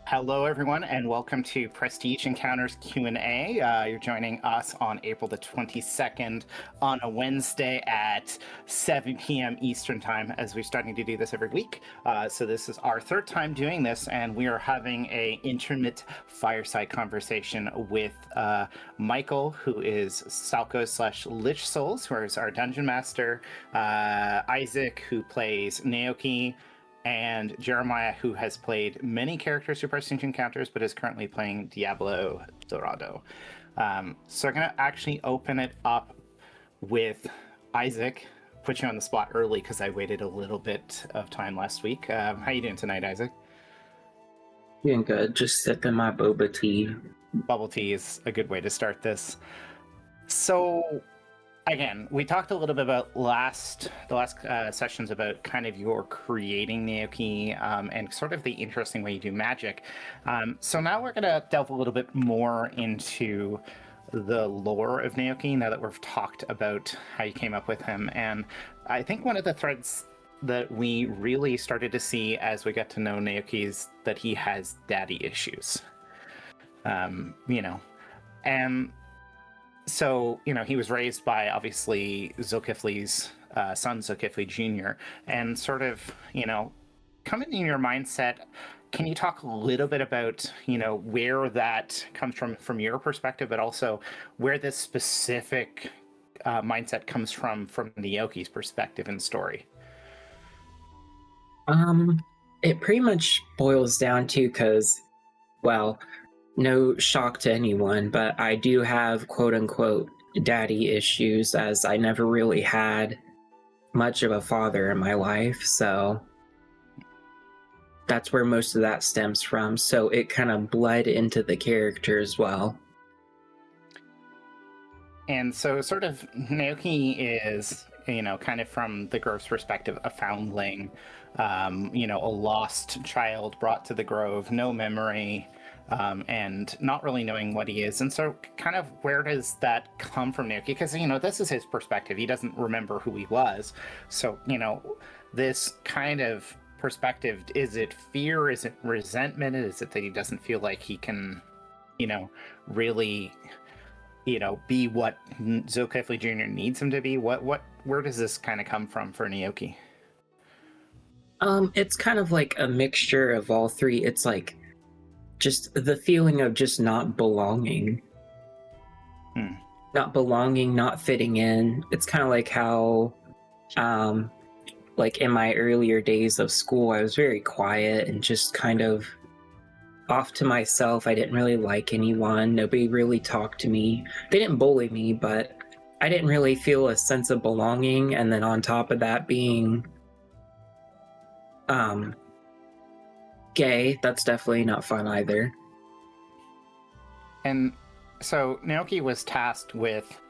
Hello, everyone, and welcome to Prestige Encounters Q&A. You're joining us on April the 22nd on a Wednesday at 7 p.m. Eastern Time, as we're starting to do this every week. So this is our third time doing this, and we are having a intimate fireside conversation with Michael, who is Salco / Lich Souls, who is our Dungeon Master, Isaac, who plays Naoki, and Jeremiah, who has played many characters through Prestige Encounters, but is currently playing Diablo Dorado. So I'm going to actually open it up with Isaac. Put you on the spot early because I waited a little bit of time last week. How you doing tonight, Isaac? Doing good. Just sipping my boba tea. Bubble tea is a good way to start this. So, again, we talked a little bit about the last sessions about kind of your creating Naoki and sort of the interesting way you do magic. So now we're going to delve a little bit more into the lore of Naoki now that we've talked about how you came up with him. And I think one of the threads that we really started to see as we got to know Naoki is that he has daddy issues. And so, he was raised by, obviously, Zolkifli's son, Zolkifli Jr., and sort of, coming in your mindset, can you talk a little bit about, where that comes from your perspective, but also where this specific mindset comes from Naoki's perspective and story? It pretty much boils down to no shock to anyone, but I do have quote unquote daddy issues, as I never really had much of a father in my life. So that's where most of that stems from. So it kind of bled into the character as well. And so sort of Naoki is, kind of from the Grove's perspective, a foundling, a lost child brought to the Grove, no memory, and not really knowing what he is. And so kind of where does that come from, Naoki? Because, this is his perspective. He doesn't remember who he was. So, this kind of perspective, is it fear? Is it resentment? Is it that he doesn't feel like he can, really, be what Zolkifli Jr. needs him to be? Where does this kind of come from for Naoki? It's kind of like a mixture of all three. It's like just the feeling of just not belonging. Not belonging, not fitting in. It's kind of like how, like in my earlier days of school, I was very quiet and just kind of off to myself. I didn't really like anyone. Nobody really talked to me. They didn't bully me, but I didn't really feel a sense of belonging. And then on top of that, being gay, that's definitely not fun either. And so Naoki was tasked with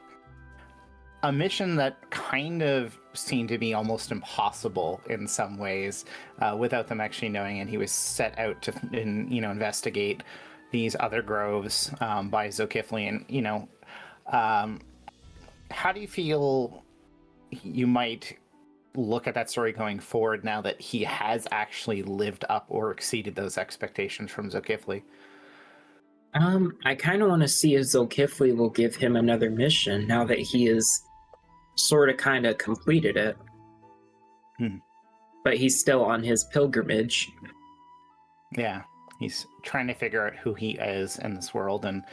a mission that kind of seemed to be almost impossible in some ways, without them actually knowing. And he was set out to, investigate these other groves by Zolkifli. And how do you feel you might look at that story going forward now that he has actually lived up or exceeded those expectations from Zolkifli? I kind of want to see if Zolkifli will give him another mission now that he has sort of kind of completed it. But he's still on his pilgrimage. Yeah, he's trying to figure out who he is in this world, and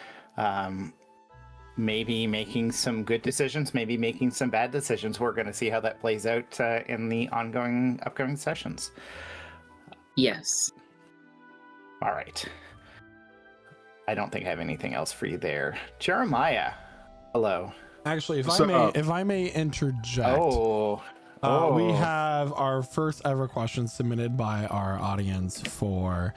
maybe making some good decisions, maybe making some bad decisions. We're going to see how that plays out in the upcoming sessions. Yes. All right. I don't think I have anything else for you there. Jeremiah, hello. Actually, if I may interject. We have our first ever question submitted by our audience for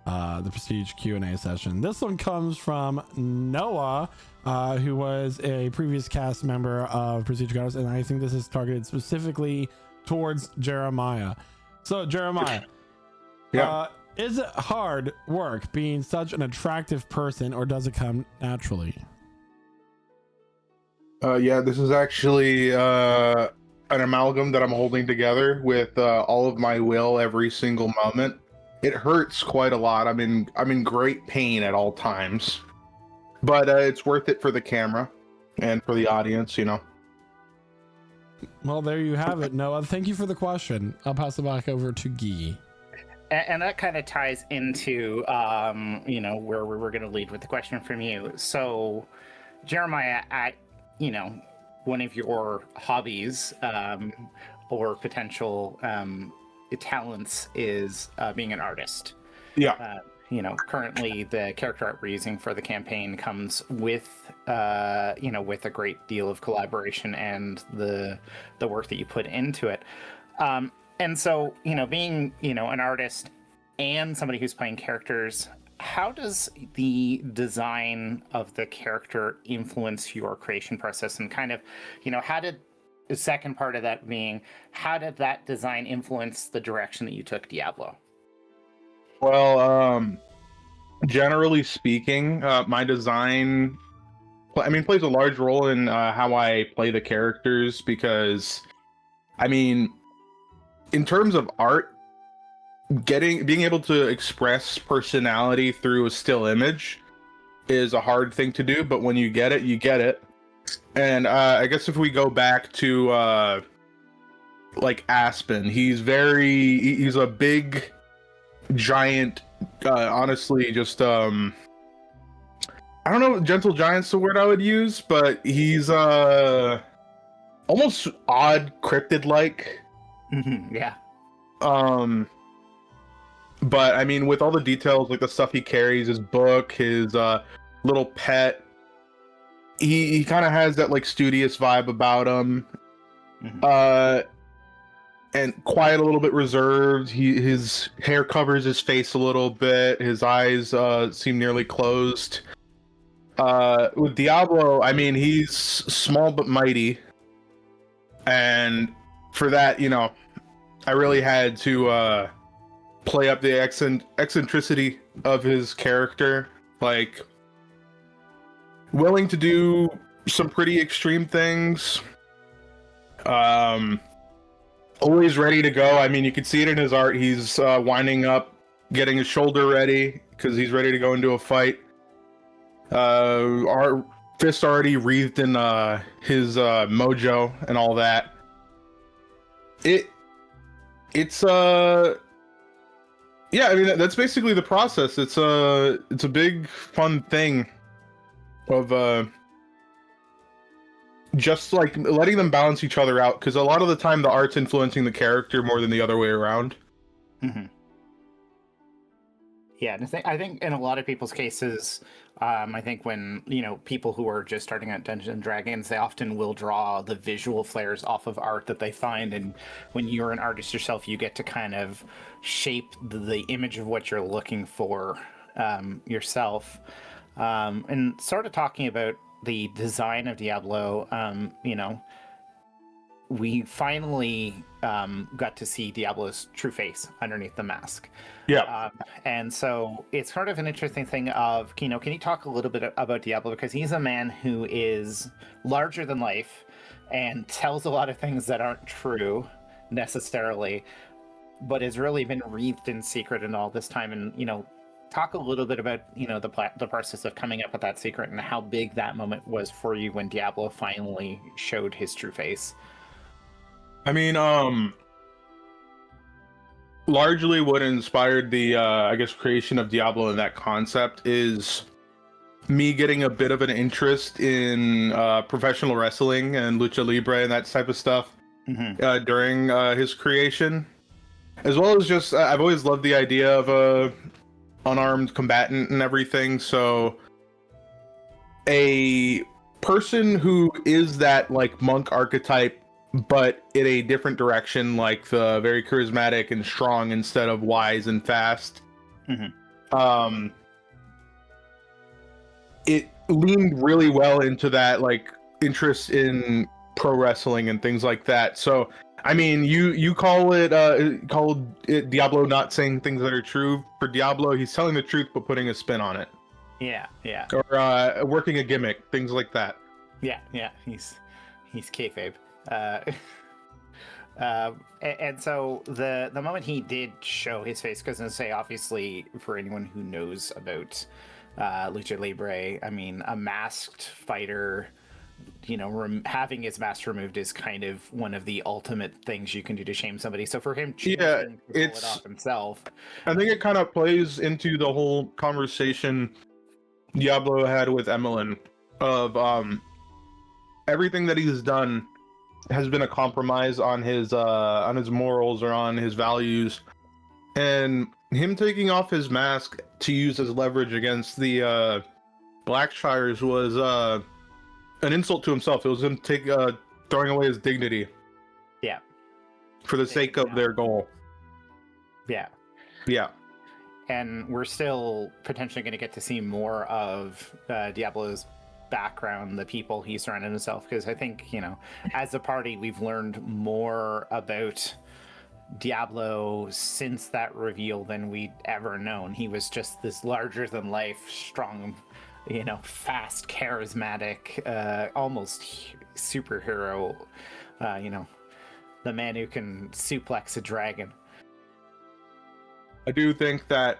the Prestige Q&A session. This one comes from Noah, who was a previous cast member of Prestige Encounters, and I think this is targeted specifically towards Jeremiah. So, Jeremiah, yeah. Is it hard work being such an attractive person, or does it come naturally? Yeah, this is actually an amalgam that I'm holding together with all of my will every single moment. it hurts quite a lot. I'm in great pain at all times, but it's worth it for the camera and for the audience, you know. Well, there you have it, Noah. Thank you for the question. I'll pass it back over to Guy. And that kind of ties into, you know, where we were going to lead with the question from you. So, Jeremiah, at, you know, one of your hobbies or potential talents is being an artist. Yeah. You know, currently the character art we're using for the campaign comes with, you know, with a great deal of collaboration and the work that you put into it. And so, you know, being, you know, an artist and somebody who's playing characters, how does the design of the character influence your creation process? And kind of, you know, how did the second part of that being, how did that design influence the direction that you took Diablo? Well, generally speaking, my design, plays a large role in how I play the characters because, in terms of art, being able to express personality through a still image is a hard thing to do, but when you get it, you get it. And I guess if we go back to like Aspen, he's a big giant, honestly, just I don't know, gentle giant's the word I would use, but he's almost odd cryptid like. Yeah. But I mean, with all the details, like the stuff he carries, his book, his little pet, he kind of has that like studious vibe about him. And quiet, a little bit reserved. His hair covers his face a little bit. His eyes seem nearly closed. With Diablo, he's small but mighty, and for that, you know, I really had to play up the eccentricity of his character, like willing to do some pretty extreme things. Always ready to go. You can see it in his art. He's winding up, getting his shoulder ready because he's ready to go into a fight. Our fist already wreathed in his mojo and all that. It's yeah, that's basically the process. It's a big fun thing of just like letting them balance each other out, because a lot of the time the art's influencing the character more than the other way around. Yeah, and I think in a lot of people's cases, I think when, you know, people who are just starting out Dungeons and Dragons, they often will draw the visual flares off of art that they find, and when you're an artist yourself, you get to kind of shape the image of what you're looking for yourself. And sort of talking about the design of Diablo, you know, we finally got to see Diablo's true face underneath the mask. Yeah. And so it's sort of an interesting thing of, you know, can you talk a little bit about Diablo? Because he's a man who is larger than life and tells a lot of things that aren't true necessarily, but has really been wreathed in secret in all this time. And, you know, talk a little bit about, you know, the process of coming up with that secret and how big that moment was for you when Diablo finally showed his true face. Largely what inspired the I guess creation of Diablo and that concept is me getting a bit of an interest in professional wrestling and lucha libre and that type of stuff during his creation, as well as just I've always loved the idea of a unarmed combatant and everything. So a person who is that like monk archetype, but in a different direction, like the very charismatic and strong instead of wise and fast. It leaned really well into that like interest in pro wrestling and things like that. So you call it Diablo not saying things that are true. For Diablo, he's telling the truth but putting a spin on it. Yeah. Or working a gimmick, things like that. Yeah. He's kayfabe. And so the moment he did show his face, because I say, obviously, for anyone who knows about lucha libre, I mean, a masked fighter, you know, having his mask removed is kind of one of the ultimate things you can do to shame somebody. So for him choosing to pull it off himself, I think it kind of plays into the whole conversation Diablo had with Emmeline of everything that he's done has been a compromise on his morals or on his values, and him taking off his mask to use as leverage against the Blackshires was an insult to himself. It was him throwing away his dignity. Yeah. For the sake of their goal. Yeah. Yeah. And we're still potentially going to get to see more of Diablo's background, the people he surrounded himself, because I think, you know, as a party, we've learned more about Diablo since that reveal than we'd ever known. He was just this larger than life, strong, you know, fast, charismatic, almost superhero, you know, the man who can suplex a dragon. I do think that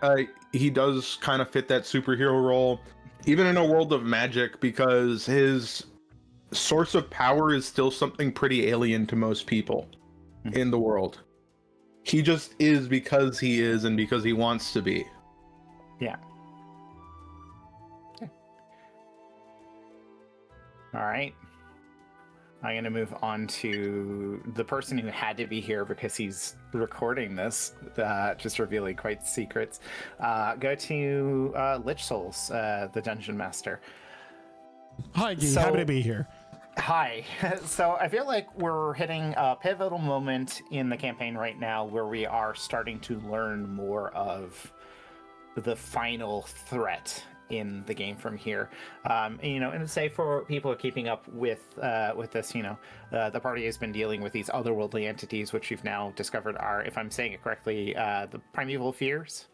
he does kind of fit that superhero role, even in a world of magic, because his source of power is still something pretty alien to most people in the world. He just is because he is and because he wants to be. Yeah. Okay. All right. I'm going to move on to the person who had to be here because he's recording this, just revealing quite secrets. Go to Lich Souls, the Dungeon Master. Hi, Gee. Happy to be here. Hi. So I feel like we're hitting a pivotal moment in the campaign right now where we are starting to learn more of the final threat in the game from here. You know, and say for people who are keeping up with this, you know, the party has been dealing with these otherworldly entities, which we've now discovered are, if I'm saying it correctly, the primeval fears,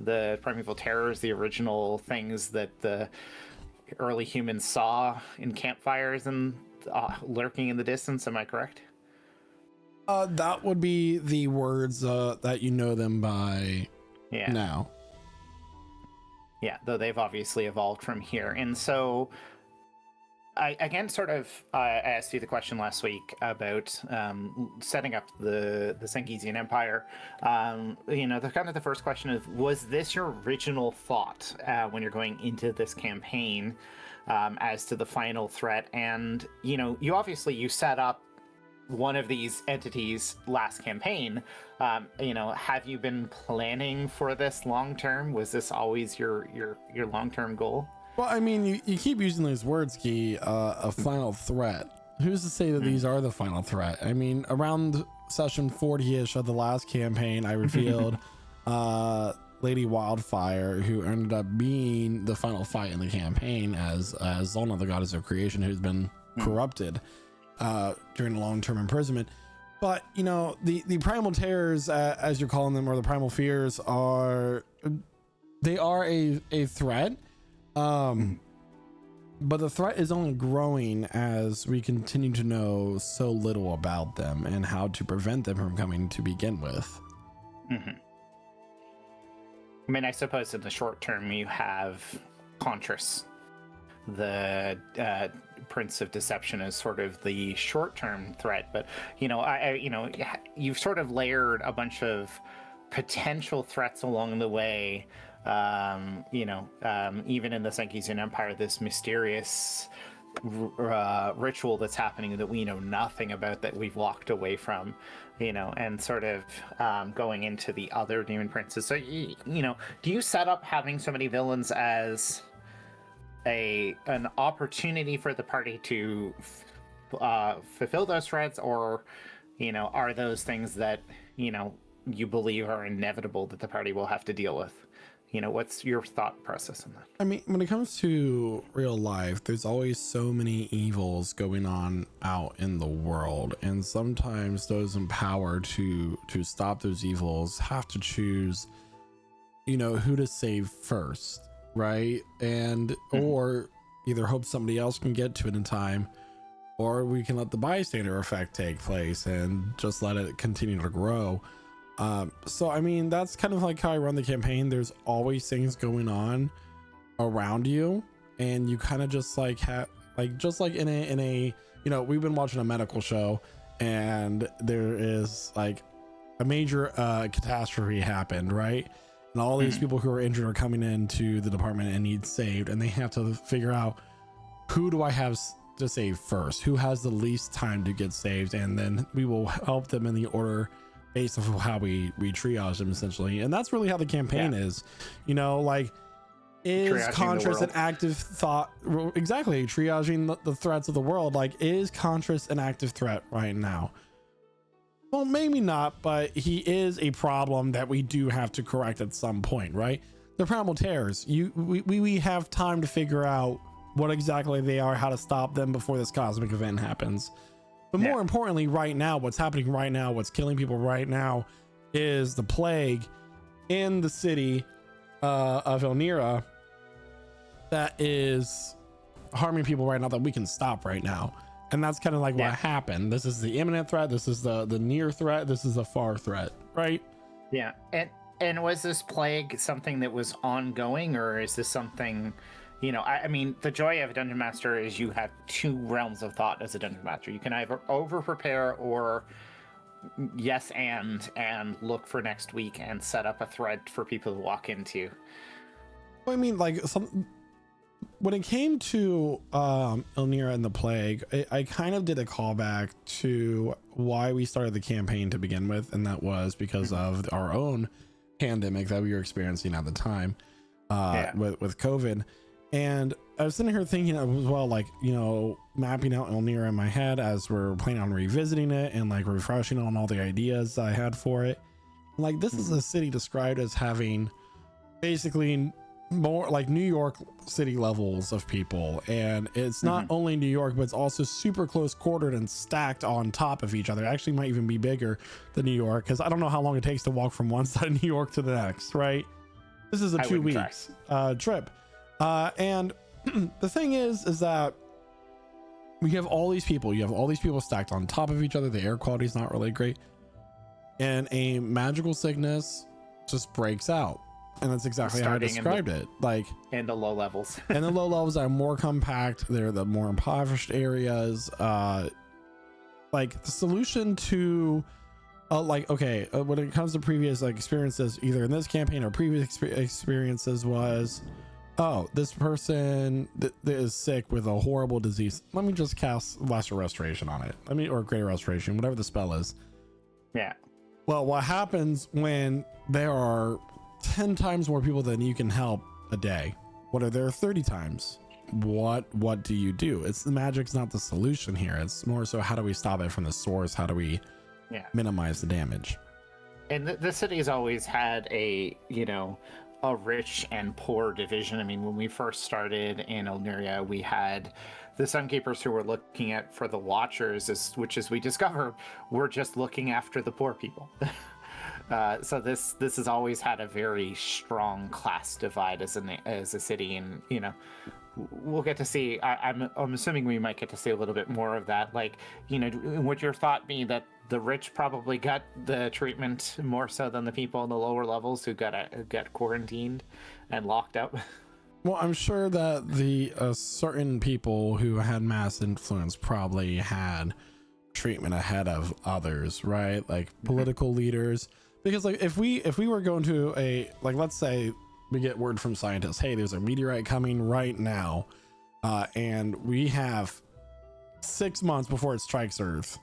the primeval terrors, the original things that the early humans saw in campfires and lurking in the distance. Am I correct? That would be the words that you know them by now. Yeah, though they've obviously evolved from here. And so I again sort of I asked you the question last week about setting up the Sangesian Empire. You know, the kind of the first question is, was this your original thought when you're going into this campaign as to the final threat? And, you know, you set up one of these entities last campaign. You know, have you been planning for this long term? Was this always your long-term goal? Well, I mean, you keep using those words, Key, a final threat. Who's to say that these are the final threat? I mean, around session 40-ish of the last campaign, I revealed Lady Wildfire, who ended up being the final fight in the campaign as Zolna, the goddess of creation, who's been corrupted during a long-term imprisonment. But, you know, the primal terrors, as you're calling them, or the primal fears, are a threat. But the threat is only growing as we continue to know so little about them and how to prevent them from coming to begin with. I mean, I suppose in the short term you have Contras, the Prince of Deception, is sort of the short-term threat, but you know, you've sort of layered a bunch of potential threats along the way. You know, even in the Sangesian Empire, this mysterious ritual that's happening that we know nothing about, that we've walked away from, you know, and sort of going into the other demon princes. So, you know, do you set up having so many villains as an opportunity for the party to fulfill those threats, or, you know, are those things that, you know, you believe are inevitable that the party will have to deal with? You know, what's your thought process on that? I mean, when it comes to real life, there's always so many evils going on out in the world, and sometimes those in power to stop those evils have to choose, you know, who to save first, right? And or either hope somebody else can get to it in time, or we can let the bystander effect take place and just let it continue to grow. So I mean, that's kind of like how I run the campaign. There's always things going on around you, and you kind of just like have just like in a you know, we've been watching a medical show, and there is like a major catastrophe happened, right? And all these people who are injured are coming into the department and need saved, and they have to figure out, who do I have to save first? Who has the least time to get saved? And then we will help them in the order based off of how we triage them, essentially. And that's really how the campaign is. You know, like, is Triaging Contras an active thought? Exactly, triaging the threats of the world. Like, is Contras an active threat right now? Well, maybe not, but he is a problem that we do have to correct at some point, right? The primal terrors. We have time to figure out what exactly they are, how to stop them before this cosmic event happens. But more importantly, right now, what's happening right now, what's killing people right now, is the plague in the city of Elnira that is harming people right now, that we can stop right now. And that's kind of like what happened. This is the imminent threat. This is the near threat. This is a far threat, right? Yeah. And was this plague something that was ongoing, or is this something, you know, I mean, the joy of a dungeon master is you have two realms of thought as a dungeon master. You can either over prepare or and look for next week and set up a thread for people to walk into. I mean, like, when it came to Elnira and the plague, I kind of did a callback to why we started the campaign to begin with, and that was because of our own pandemic that we were experiencing at the time with COVID. And I was sitting here thinking as well, like, you know, mapping out Elnira in my head as we're planning on revisiting it and like refreshing on all the ideas I had for it. Like, this is a city described as having basically more like New York City levels of people, and it's not only New York, but it's also super close quartered and stacked on top of each other. It actually might even be bigger than New York, because I don't know how long it takes to walk from one side of New York to the next, right? This is a 2 weeks trip, and the thing is that we have all these people. You have all these people stacked on top of each other. The air quality is not really great, and a magical sickness just breaks out. And that's exactly how I described it. Like, in the low levels. And the low levels are more compact. They're the more impoverished areas. Like, the solution to when it comes to previous like experiences, either in this campaign or previous experiences, was, oh, this person is sick with a horrible disease. Let me just cast Lesser Restoration on it. Or Greater Restoration, whatever the spell is. Yeah. Well, what happens when there are 10 times more people than you can help a day? What are there 30 times? What do you do? It's the magic's not the solution here. It's more so, how do we stop it from the source? How do we minimize the damage? And the city has always had a rich and poor division. I mean, when we first started in Elnira, we had the Sunkeepers who were looking at for the Watchers, which, as we discovered, were just looking after the poor people. So this has always had a very strong class divide as a city, and we'll get to see. I'm assuming we might get to see a little bit more of that. Like, would your thought be that the rich probably got the treatment more so than the people in the lower levels who got quarantined and locked up? Well, I'm sure that the certain people who had mass influence probably had treatment ahead of others, right? Like political leaders. Because like if we were going to let's say we get word from scientists, hey, there's a meteorite coming right now, and we have 6 months before it strikes Earth.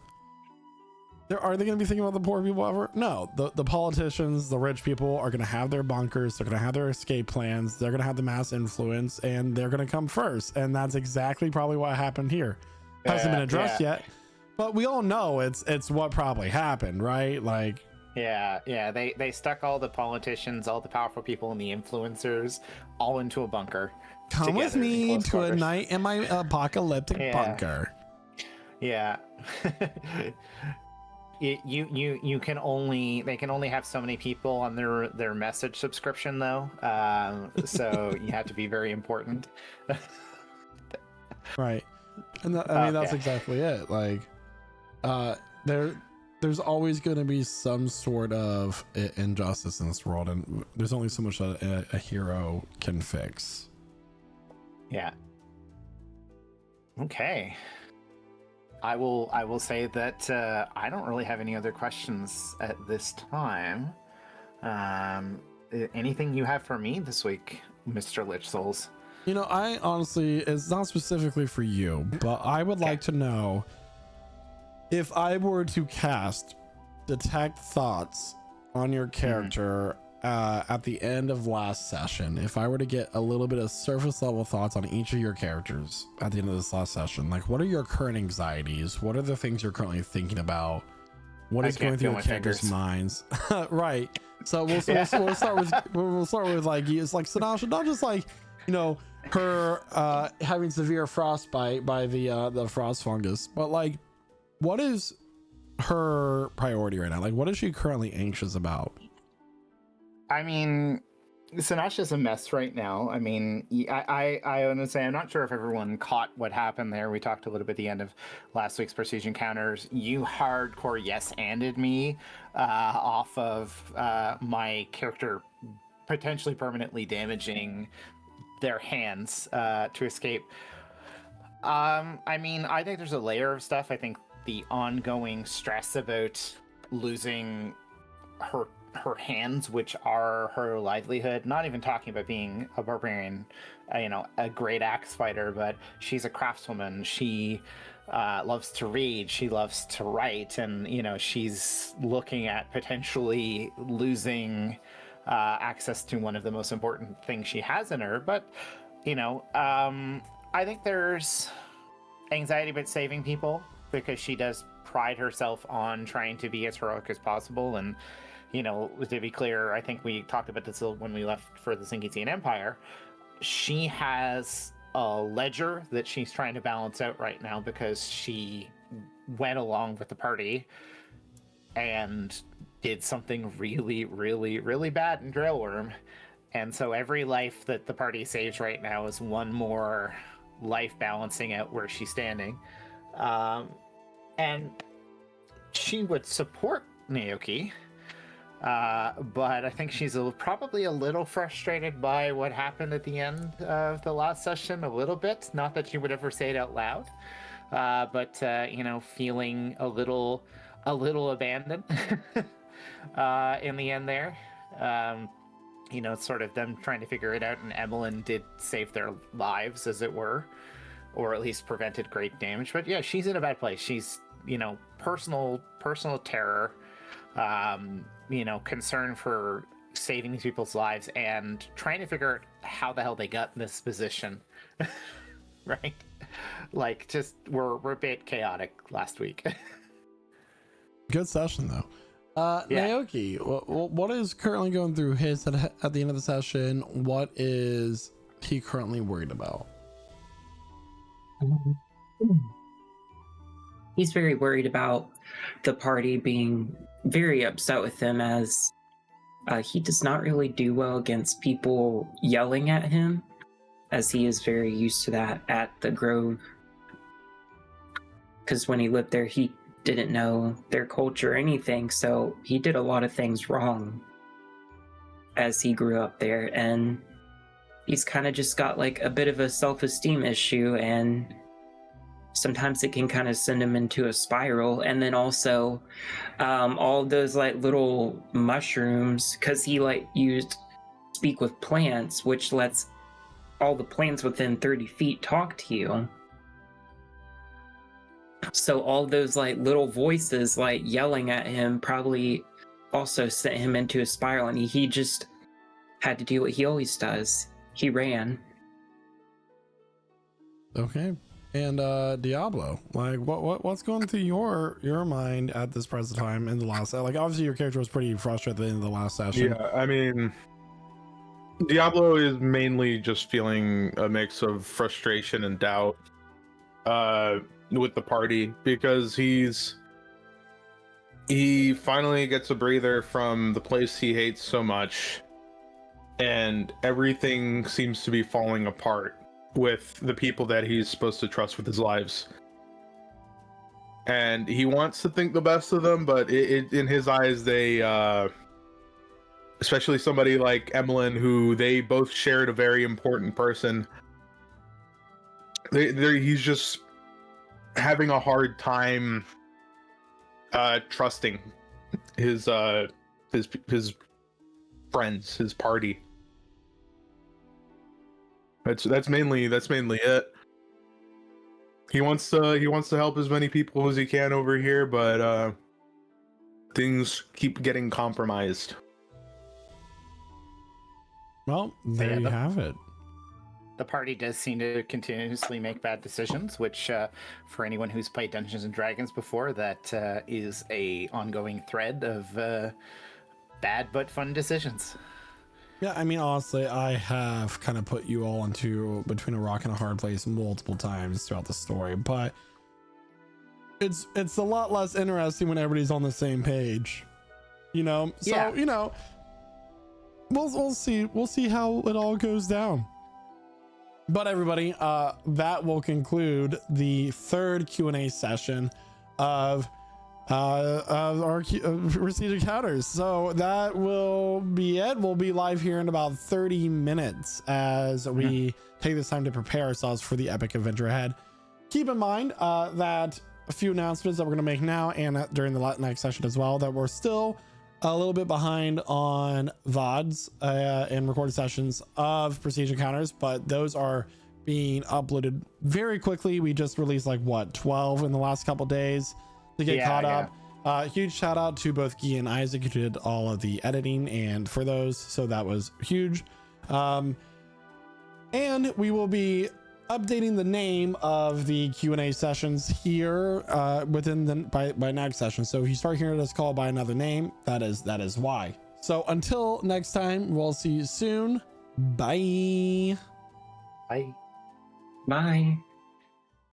Are they going to be thinking about the poor people ever? No. The politicians, the rich people are going to have their bunkers. They're going to have their escape plans. They're going to have the mass influence, and they're going to come first. And that's exactly probably what happened here. Hasn't been addressed yet, but we all know it's what probably happened, right? Like. Yeah. They stuck all the politicians, all the powerful people, and the influencers all into a bunker. Come with me to a night in my apocalyptic bunker. Yeah. They can only have so many people on their message subscription though. So you have to be very important. Right. And that's exactly it. Like, there's always going to be some sort of injustice in this world, and there's only so much that a hero can fix. Yeah. Okay. I will say that I don't really have any other questions at this time. Anything you have for me this week, Mr. Lich Souls? I honestly, it's not specifically for you, but I would like to know, if I were to cast Detect Thoughts on your character at the end of last session, if I were to get a little bit of surface level thoughts on each of your characters at the end of this last session, like, what are your current anxieties? What are the things you're currently thinking about? What is going through your characters' minds? Right. So we'll start with like, it's like Sinasha, not just like, her having severe frostbite by the frost fungus, but like, what is her priority right now? Like, what is she currently anxious about? I mean, Sinasha's a mess right now. I mean, I want to say, I'm not sure if everyone caught what happened there. We talked a little bit at the end of last week's Prestige Encounters. You hardcore yes-anded me off of my character potentially permanently damaging their hands to escape. I mean, I think there's a layer of stuff. I think the ongoing stress about losing her hands, which are her livelihood, not even talking about being a barbarian, a great axe fighter, but she's a craftswoman. She loves to read, she loves to write, and she's looking at potentially losing access to one of the most important things she has in her. But I think there's anxiety about saving people, because she does pride herself on trying to be as heroic as possible. And to be clear, I think we talked about this when we left for the Sinkizian Empire. She has a ledger that she's trying to balance out right now, because she went along with the party and did something really, really, really bad in Drillworm. And so every life that the party saves right now is one more life balancing out where she's standing. And she would support Naoki, but I think she's probably a little frustrated by what happened at the end of the last session, a little bit. Not that she would ever say it out loud, but feeling a little abandoned in the end there. It's sort of them trying to figure it out, and Emmeline did save their lives, as it were, or at least prevented great damage. But yeah, she's in a bad place. She's personal terror, concern for saving these people's lives, and trying to figure out how the hell they got in this position. Right? Like, just we're a bit chaotic last week. Good session though. Yeah. Naoki, what is currently going through his head at the end of the session? What is he currently worried about? He's very worried about the party being very upset with him, as he does not really do well against people yelling at him, as he is very used to that at the Grove. Because when he lived there, he didn't know their culture or anything, so he did a lot of things wrong as he grew up there, and he's kind of just got like a bit of a self-esteem issue, and sometimes it can kind of send him into a spiral. And then also all those like little mushrooms, because he like used speak with plants, which lets all the plants within 30 feet talk to you. So all those like little voices like yelling at him probably also sent him into a spiral, and he just had to do what he always does. He ran. Okay. And Diablo, like what's going through your mind at this present time in the last, like, obviously your character was pretty frustrated at the end of the last session. Yeah, I mean, Diablo is mainly just feeling a mix of frustration and doubt with the party, because he finally gets a breather from the place he hates so much, and everything seems to be falling apart. with the people that he's supposed to trust with his lives. And he wants to think the best of them, but in his eyes, they, especially somebody like Emmeline, who they both shared a very important person, he's just having a hard time trusting his friends, his party. That's mainly it. He wants to help as many people as he can over here, but things keep getting compromised. Well, there you have it. The party does seem to continuously make bad decisions, which, for anyone who's played Dungeons and Dragons before, that is a ongoing thread of bad but fun decisions. Yeah, I mean, honestly, I have kind of put you all into between a rock and a hard place multiple times throughout the story, but it's a lot less interesting when everybody's on the same page, you know. So yeah. You know, we'll see how it all goes down. But everybody, that will conclude the third Q&A session of our Prestige Encounters. So that will be it. We'll be live here in about 30 minutes as we take this time to prepare ourselves for the epic adventure ahead. Keep in mind that a few announcements that we're going to make now and during the next session as well, that we're still a little bit behind on VODs and recorded sessions of Prestige Encounters, but those are being uploaded very quickly. We just released like 12 in the last couple days to get caught up. Huge shout out to both Guy and Isaac who did all of the editing and for those, so that was huge. And we will be updating the name of the Q&A sessions here within the by next session. So if you start hearing us called by another name, that is why. So until next time, we'll see you soon. Bye. Bye. Bye.